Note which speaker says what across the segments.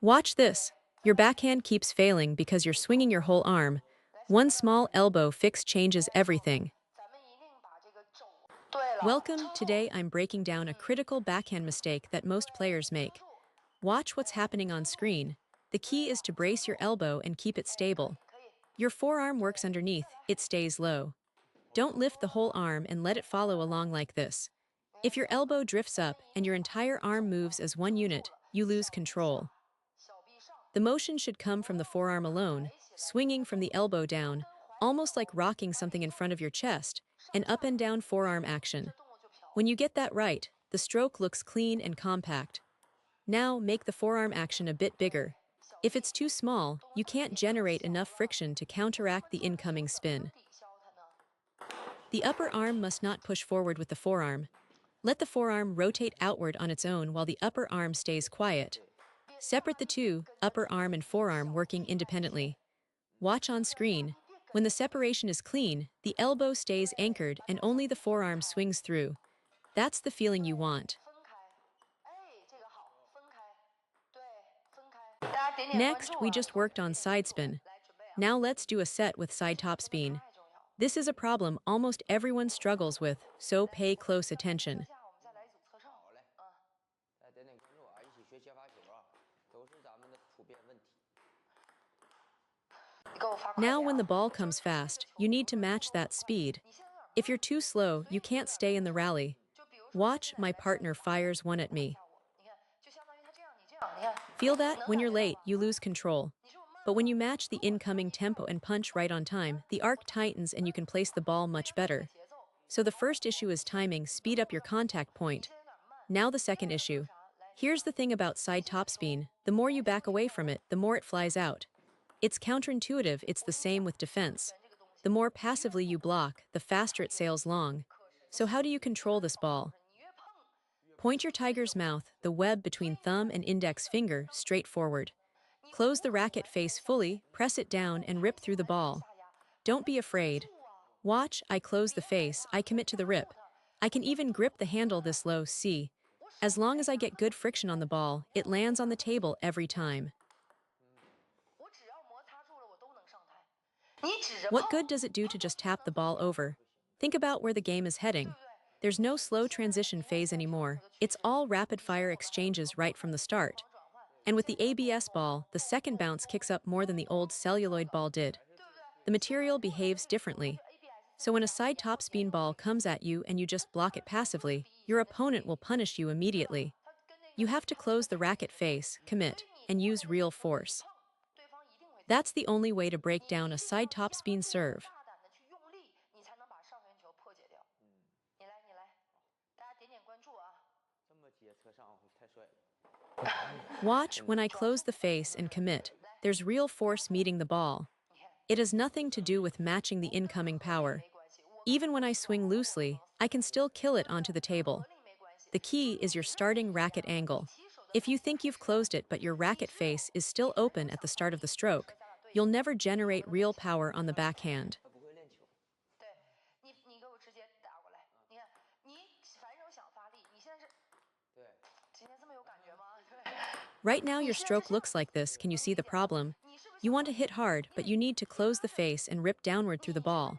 Speaker 1: Watch this. Your backhand keeps failing because you're swinging your whole arm. One small elbow fix changes everything. Welcome, today I'm breaking down a critical backhand mistake that most players make. Watch what's happening on screen. The key is to brace your elbow and keep it stable. Your forearm works underneath, it stays low. Don't lift the whole arm and let it follow along like this. If your elbow drifts up and your entire arm moves as one unit, you lose control. The motion should come from the forearm alone, swinging from the elbow down, almost like rocking something in front of your chest, an up and down forearm action. When you get that right, the stroke looks clean and compact. Now make the forearm action a bit bigger. If it's too small, you can't generate enough friction to counteract the incoming spin. The upper arm must not push forward with the forearm. Let the forearm rotate outward on its own while the upper arm stays quiet. Separate the two, upper arm and forearm working independently. Watch on screen. When the separation is clean, the elbow stays anchored and only the forearm swings through. That's the feeling you want. Next, we just worked on sidespin. Now let's do a set with side topspin. This is a problem almost everyone struggles with, so pay close attention. Now when the ball comes fast, you need to match that speed. If you're too slow, you can't stay in the rally. Watch, my partner fires one at me. Feel that? When you're late, you lose control. But when you match the incoming tempo and punch right on time, the arc tightens and you can place the ball much better. So the first issue is timing, speed up your contact point. Now the second issue. Here's the thing about side topspin, the more you back away from it, the more it flies out. It's counterintuitive, it's the same with defense. The more passively you block, the faster it sails long. So how do you control this ball? Point your tiger's mouth, the web between thumb and index finger, straight forward. Close the racket face fully, press it down and rip through the ball. Don't be afraid. Watch, I close the face, I commit to the rip. I can even grip the handle this low, see. As long as I get good friction on the ball, it lands on the table every time. What good does it do to just tap the ball over? Think about where the game is heading. There's no slow transition phase anymore. It's all rapid-fire exchanges right from the start. And with the ABS ball, the second bounce kicks up more than the old celluloid ball did. The material behaves differently. So when a side topspin ball comes at you and you just block it passively, your opponent will punish you immediately. You have to close the racket face, commit, and use real force. That's the only way to break down a side topspin serve. Watch, when I close the face and commit, there's real force meeting the ball. It has nothing to do with matching the incoming power. Even when I swing loosely, I can still kill it onto the table. The key is your starting racket angle. If you think you've closed it but your racket face is still open at the start of the stroke, you'll never generate real power on the backhand. Right now your stroke looks like this, can you see the problem? You want to hit hard, but you need to close the face and rip downward through the ball.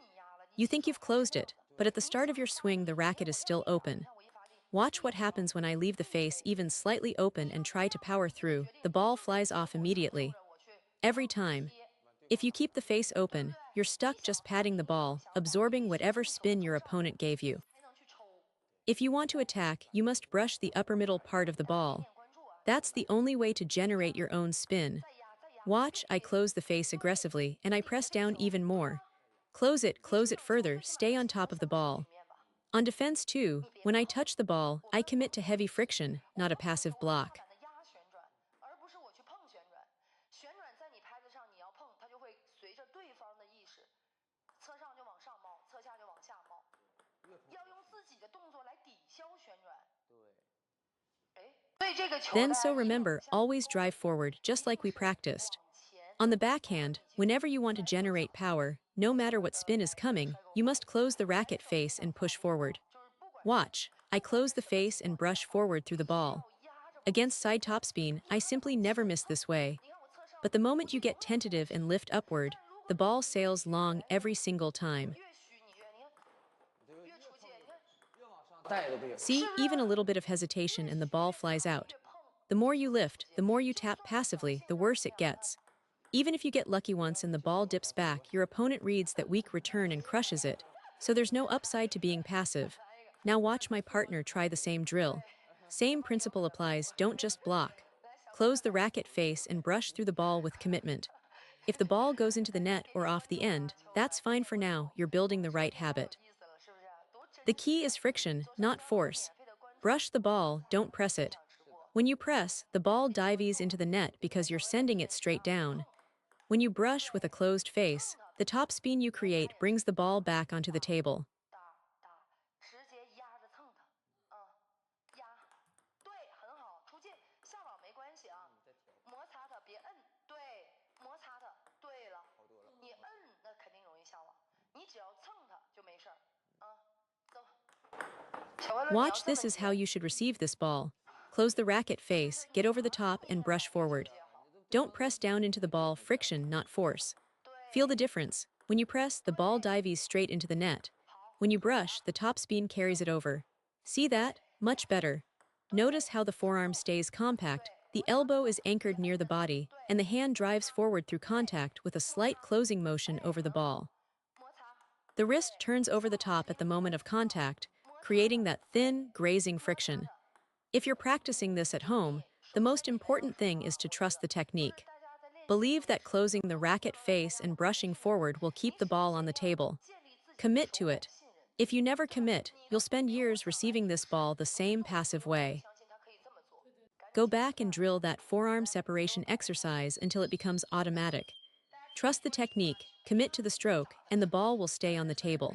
Speaker 1: You think you've closed it, but at the start of your swing the racket is still open. Watch what happens when I leave the face even slightly open and try to power through, the ball flies off immediately. Every time. If you keep the face open, you're stuck just patting the ball, absorbing whatever spin your opponent gave you. If you want to attack, you must brush the upper middle part of the ball. That's the only way to generate your own spin. Watch, I close the face aggressively, and I press down even more. Close it further, stay on top of the ball. On defense too, when I touch the ball, I commit to heavy friction, not a passive block. Then so remember, always drive forward, just like we practiced. On the backhand, whenever you want to generate power, no matter what spin is coming, you must close the racket face and push forward. Watch, I close the face and brush forward through the ball. Against side topspin, I simply never miss this way. But the moment you get tentative and lift upward, the ball sails long every single time. See, even a little bit of hesitation and the ball flies out. The more you lift, the more you tap passively, the worse it gets. Even if you get lucky once and the ball dips back, your opponent reads that weak return and crushes it. So there's no upside to being passive. Now watch my partner try the same drill. Same principle applies, don't just block. Close the racket face and brush through the ball with commitment. If the ball goes into the net or off the end, that's fine for now, you're building the right habit. The key is friction, not force. Brush the ball, don't press it. When you press, the ball dives into the net because you're sending it straight down. When you brush with a closed face, the topspin you create brings the ball back onto the table. Watch, this is how you should receive this ball. Close the racket face, get over the top and brush forward. Don't press down into the ball, friction, not force. Feel the difference. When you press, the ball dives straight into the net. When you brush, the topspin carries it over. See that? Much better. Notice how the forearm stays compact, the elbow is anchored near the body, and the hand drives forward through contact with a slight closing motion over the ball. The wrist turns over the top at the moment of contact, creating that thin, grazing friction. If you're practicing this at home, the most important thing is to trust the technique. Believe that closing the racket face and brushing forward will keep the ball on the table. Commit to it. If you never commit, you'll spend years receiving this ball the same passive way. Go back and drill that forearm separation exercise until it becomes automatic. Trust the technique, commit to the stroke, and the ball will stay on the table.